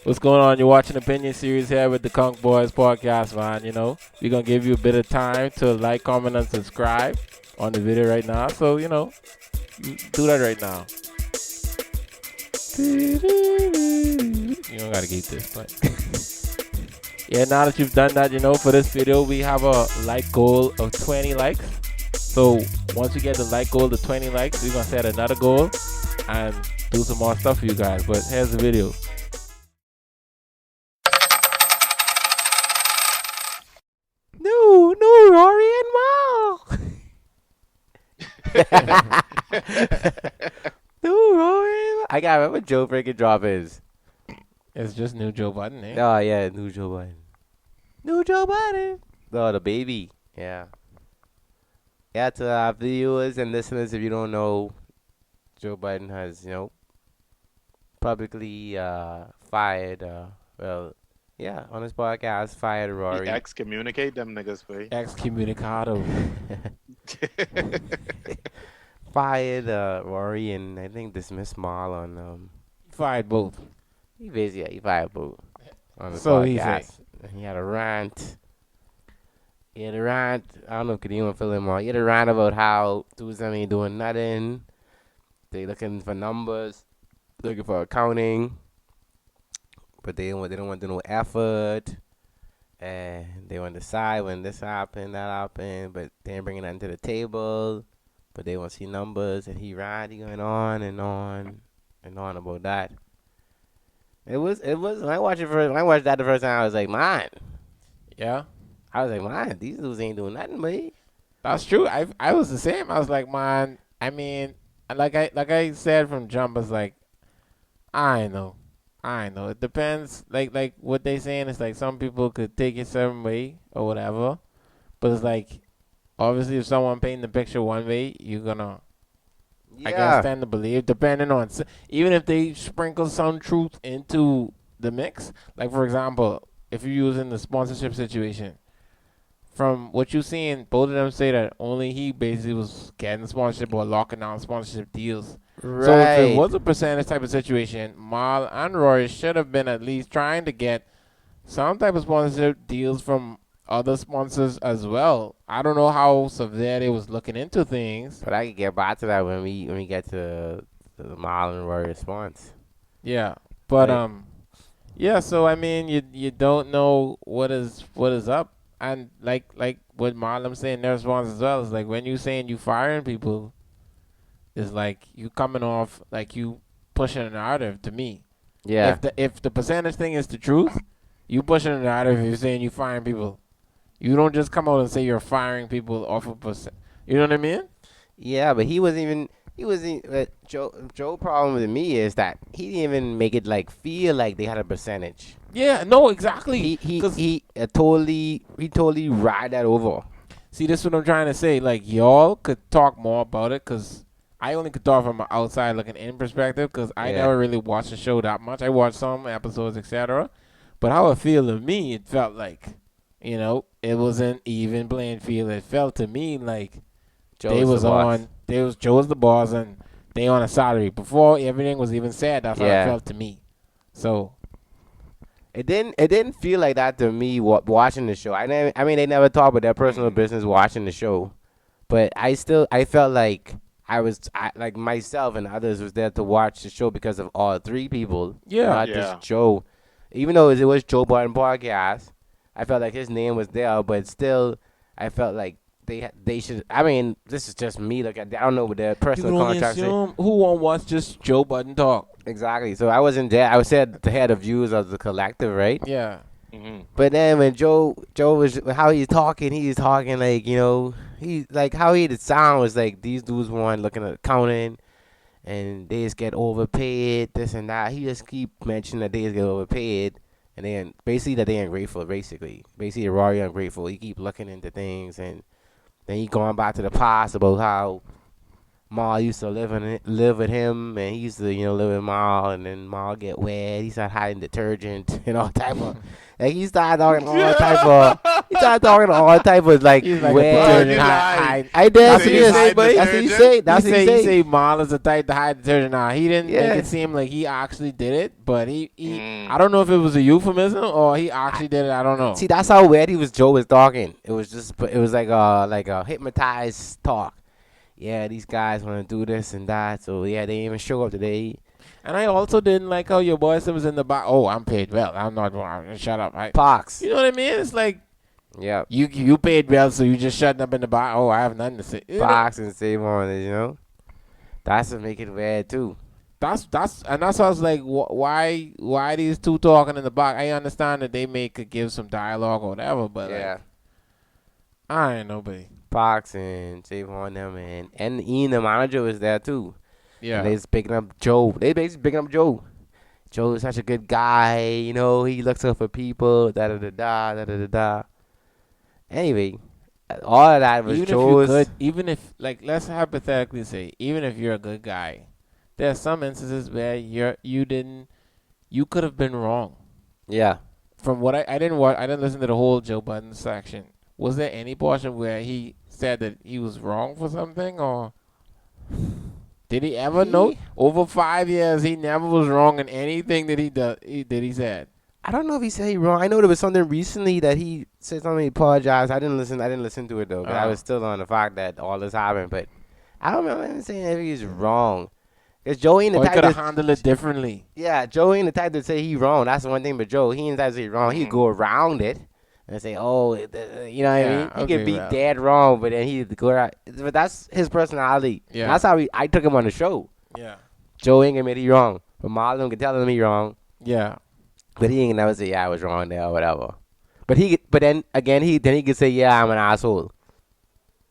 What's going on? You're watching Opinion Series here with the Conk Boys podcast, man. We're going to give you a bit of time to like, comment, and subscribe on the video right now. So, you do that right now. You don't got to keep this, but. Yeah, now that you've done that, for this video, we have a like goal of 20 likes. So, once we get the like goal to 20 likes, we're going to set another goal and do some more stuff for you guys. But here's the video. No, Rory and Mal. No, Rory. I got remember Joe freaking drop is. It's just new Joe Budden, eh? Oh yeah, new Joe Biden. New Joe Biden. Oh, the baby. Yeah. Yeah, to our viewers and listeners, if you don't know, Joe Biden has, publicly fired. On his podcast, fired Rory. He excommunicate them niggas, boy. Excommunicado. Fired Rory and I think dismissed Mal on Fired both. he fired both on the So he podcast. He had a rant. I don't know if anyone feel him on. He had a rant about how Tucson ain't doing nothing. They looking for numbers, looking for accounting, but they don't want to do no effort. And they want to decide when this happened, that happened, but they ain't bringing nothing to the table. But they want to see numbers, and he going on and on and on about that. It was when I watched that the first time, I was like, man. Yeah, I was like, man, these dudes ain't doing nothing, man. that's true. I was the same. I was like, man. I mean, like I said from jump, I was like, I know. It depends. Like what they saying is like some people could take it certain way or whatever, but it's like obviously if someone paint the picture one way, you're gonna. I can stand to believe, depending on even if they sprinkle some truth into the mix. Like for example, if you're using the sponsorship situation, from what you're seeing, both of them say that only he basically was getting sponsorship or locking down sponsorship deals. Right. So if it was a percentage type of situation, Mal and Roy should have been at least trying to get some type of sponsorship deals from other sponsors as well. I don't know how severe they was looking into things. But I can get back to that when we get to the Mile and Roy response. Yeah, but Right. yeah. So I mean, you don't know what is up, and like what Marlon saying, their response as well is like when you saying you firing people, is like you coming off like you pushing a narrative to me. Yeah. If the percentage thing is the truth, you pushing a narrative. If you're saying you firing people, you don't just come out and say you're firing people off of percent. You know what I mean? Yeah, but he wasn't. Joe problem with me is that he didn't even make it like feel like they had a percentage. Yeah. No. Exactly. He totally ride that over. See, this is what I'm trying to say. Like, y'all could talk more about it because I only could talk from an outside looking in perspective because I Yeah. never really watched the show that much. I watched some episodes, etc. But how it feel to me, it felt like, it wasn't even playing field. It felt to me like Joe was the boss and they on a salary. Before everything was even said, that's how it felt to me. So, It didn't feel like that to me watching the show. I mean they never talk about their personal business watching the show, but I felt like like myself and others was there to watch the show because of all three people. Yeah. Not just Joe. Even though it was Joe Budden podcast, I felt like his name was there, but still I felt like they should. I mean, this is just me. Like I don't know what their you personal can only contracts say. assume who won't watch just Joe Budden talk. Exactly. So I wasn't there. I was said the head of views of the collective, right? Yeah. But then when Joe was how he's talking like he like how he the sound was like these dudes weren't looking at accounting, and they just get overpaid this and that. He just keep mentioning that they just get overpaid, and then basically that they ungrateful. Basically Rory ungrateful. He keep looking into things, and then he going back to the past about how Ma used to live with him, and he used to live with Ma, and then Ma get wet. He started hiding detergent and all type of. Like he started talking all type of He started talking all type of like He's like a weird. detergent you hide. I did. You That's say what you he say, hide buddy. That's what he detergent? say. That's what he He say. say Mal is the type to hide detergent. Nah, he didn't make Yeah. it seem like he actually did it, but he Mm. I don't know if it was a euphemism or he actually did it. I don't know. See, that's how weird Joe was talking. It was just, it was like a hypnotized talk. Yeah, these guys want to do this and that. So yeah, they didn't even show up today. And I also didn't like how your boy was in the back. Oh, I'm paid well. I'm not. Shut up. Pox. You know what I mean? It's like Yeah. you paid well, so you just shutting up in the back. Oh, I have nothing to say. Pox and save on it, you know? That's what make it weird, too. That's and that's why I was like, why these two talking in the back? I understand that they could give some dialogue or whatever, but Yeah. like, I ain't nobody. Pox and save on them, and Ian, the manager, was there, too. Yeah. And they was picking up Joe. They basically picking up Joe. Joe is such a good guy, you know. He looks out for people. Da da da da da da da da. Anyway, all of that was even if Joe's. you're good, even if like let's hypothetically say, even if you're a good guy, there are some instances where you could have been wrong. Yeah. From what I didn't listen to the whole Joe Budden section. Was there any portion where he said that he was wrong for something, or did he ever know? Over 5 years, he never was wrong in anything that he said. I don't know if he said he wrong. I know there was something recently that he said something. He apologized. I didn't listen to it though. But I was still on the fact that all this happened. But I don't remember him saying if he's wrong. Cause Joe ain't the Or he type could have to, handled it differently. yeah, Joe ain't the type to say he wrong. That's the one thing. But Joe, he ain't the type to say he wrong. He'd go around it and say, oh, you know what I Yeah, mean? He okay, could be well. dead wrong, but then he'd go around. But that's his personality. Yeah. And that's how I took him on the show. Yeah. Joe ain't gonna admit he wrong, but Marlon can tell him he wrong. Yeah. But he ain't never say, yeah, I was wrong there or whatever. But then again, he could say, yeah, I'm an asshole.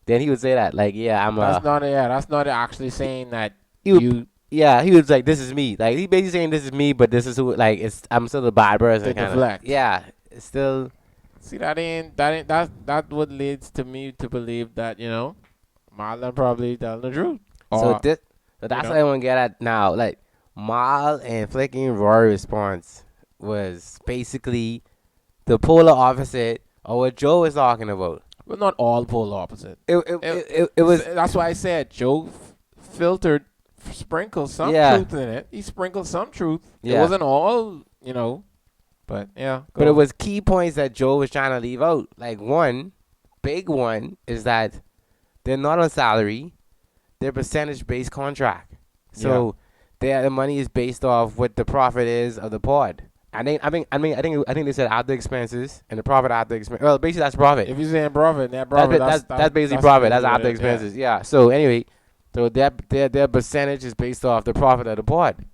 Then he would say that, like, yeah, I'm a. That's not actually saying that He would- you Yeah, he was like, this is me. Like, he basically saying, this is me, but this is who, like, I'm still a bad person. To kinda. deflect. Yeah, it's still. see that what leads to me to believe that, Marlon probably telling the truth. So Or, that's what I want to get at now. Like, Mal and Flicking Roy response was basically the polar opposite of what Joe was talking about. well, not all polar opposite. It was. That's why I said Joe sprinkled some Yeah. truth in it. He sprinkled some truth. It Yeah. wasn't all, but yeah. But it was key points that Joe was trying to leave out. Like, one, big one, is that they're not on salary. They're percentage-based contract. So the money is based off what the profit is of the pod. I think they said after expenses and the profit after expenses. Well, basically that's profit. If you're saying profit, net profit, That's basically profit. That's what after it is, expenses. Yeah. So anyway, so their percentage is based off the profit of the pod.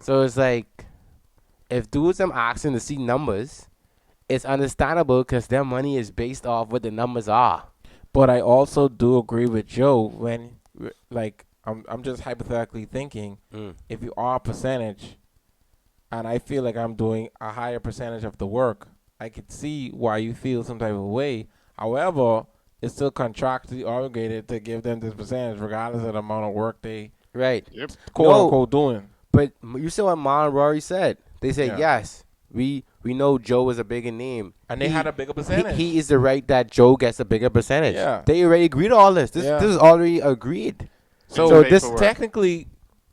So it's like, if dudes I'm asking to see numbers, it's understandable because their money is based off what the numbers are. But I also do agree with Joe when, like, I'm just hypothetically thinking, if you are a percentage, and I feel like I'm doing a higher percentage of the work, I could see why you feel some type of way. However, it's still contractually obligated to give them this percentage, regardless of the amount of work they Right. Yep. quote unquote doing. But you saw what Mon and Rory said. They said, Yeah. yes, we know Joe is a bigger name. And they had a bigger percentage. He is the right that Joe gets a bigger percentage. Yeah. They already agreed to all this. This is already agreed. So this paperwork. Technically,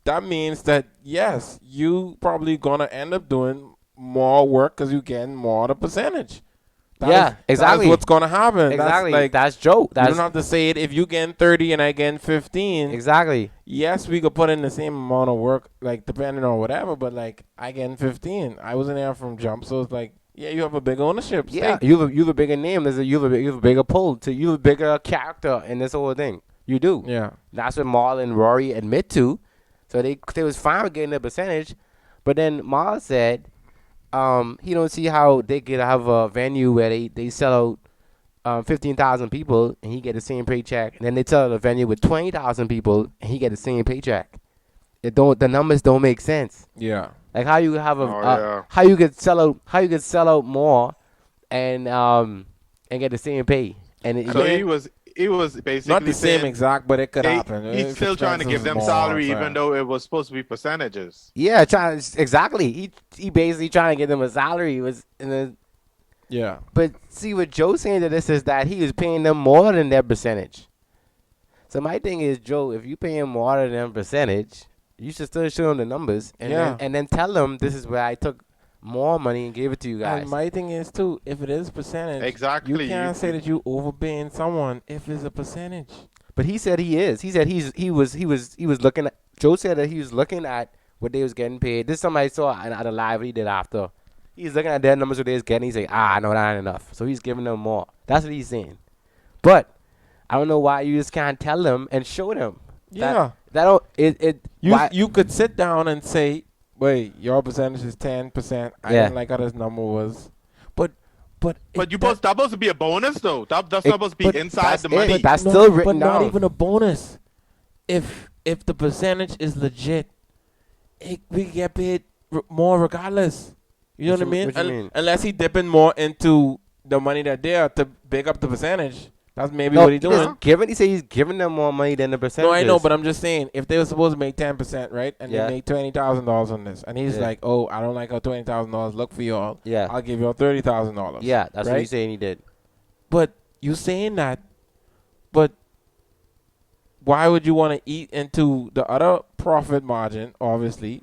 that means that, yes, you probably going to end up doing more work because you're getting more of the percentage. Exactly. That's what's going to happen. Exactly. That's like, That's Joe. you don't have to say it. If you getting 30 and I getting 15, Exactly. yes, we could put in the same amount of work, like, depending on whatever, but, like, I getting 15. I wasn't there from jump, so it's like, yeah, you have a big ownership Yeah, stake. you have a bigger name. You have a bigger pull. You have a bigger character in this whole thing. You do. Yeah. That's what Mal and Rory admit to. So they was fine with getting a percentage, but then Mal said, he don't see how they could have a venue where they sell out 15,000 people and he get the same paycheck, and then they sell out a venue with 20,000 people and he get the same paycheck. The numbers don't make sense. Yeah. Like how you have Yeah. how you could sell out more and get the same pay. And So he was basically Not the same saying exact, but it could happen. he's If still it's trying to give them more, salary, so- even though it was supposed to be percentages. yeah, exactly. He basically trying to get them a salary. Yeah. But see, what Joe's saying to this is that he was paying them more than their percentage. So my thing is, Joe, if you pay him more than their percentage, you should still show them the numbers and then tell them this is where I took more money and gave it to you guys. And my thing is too, if it is percentage, Exactly. you can't say that you overpaying someone if it's a percentage. But he said he is. He said he was looking at. Joe said that he was looking at what they was getting paid. This is something I saw at a live he did after. He's looking at their numbers what they was getting. He's like, no, that ain't enough. So he's giving them more. That's what he's saying. But I don't know why you just can't tell them and show them. Yeah. That don't it. You could sit down and say, wait, your percentage is 10%. I Yeah. didn't like how this number was. But But that's supposed to be a bonus though. That's supposed to be but inside that's the it, money. but that's still written but not down. even a bonus. If the percentage is legit, we get paid more regardless. You know what I mean? What you mean? Unless he dipping more into the money that they are to big up the percentage. That's maybe No, what he's doing. He said he's giving them more money than the percentage. No, I know, but I'm just saying, if they were supposed to make 10%, right, and Yeah. they make $20,000 on this, and he's Yeah. like, oh, I don't like how $20,000 look for y'all. Yeah. I'll give y'all $30,000. Yeah, that's what right? he's saying he did. But you saying that, but why would you want to eat into the other profit margin, obviously,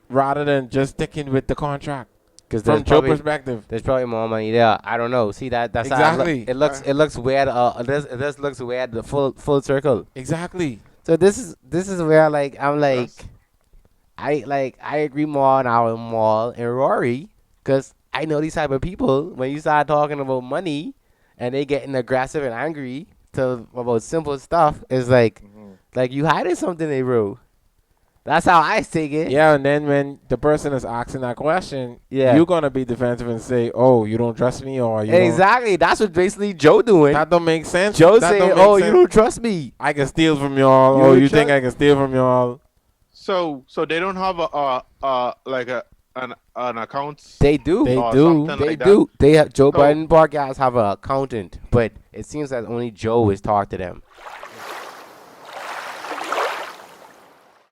rather than just sticking with the contract? Because From Joe's perspective. there's probably more money there. I don't know. See that's Exactly. How it looks weird. It just looks weird. The full circle. Exactly. So this is where like I'm like, Yes. I agree more on Maul and Rory because I know these type of people. When you start talking about money and they getting aggressive and angry about simple stuff, it's like you hiding something, they bro. That's how I take it. Yeah, and then when the person is asking that question, Yeah. you're going to be defensive and say, oh, you don't trust me, or you don't. Exactly. That's what basically Joe doing. That don't make sense. Joe That saying, don't make "Oh, sense. you don't trust me." I can steal from y'all. You Oh, don't you think trust- I can steal from y'all? So they don't have an account. They do. They or do. something They like that. do. They have Joe So- Biden podcast have an accountant, but it seems that only Joe is talk to them.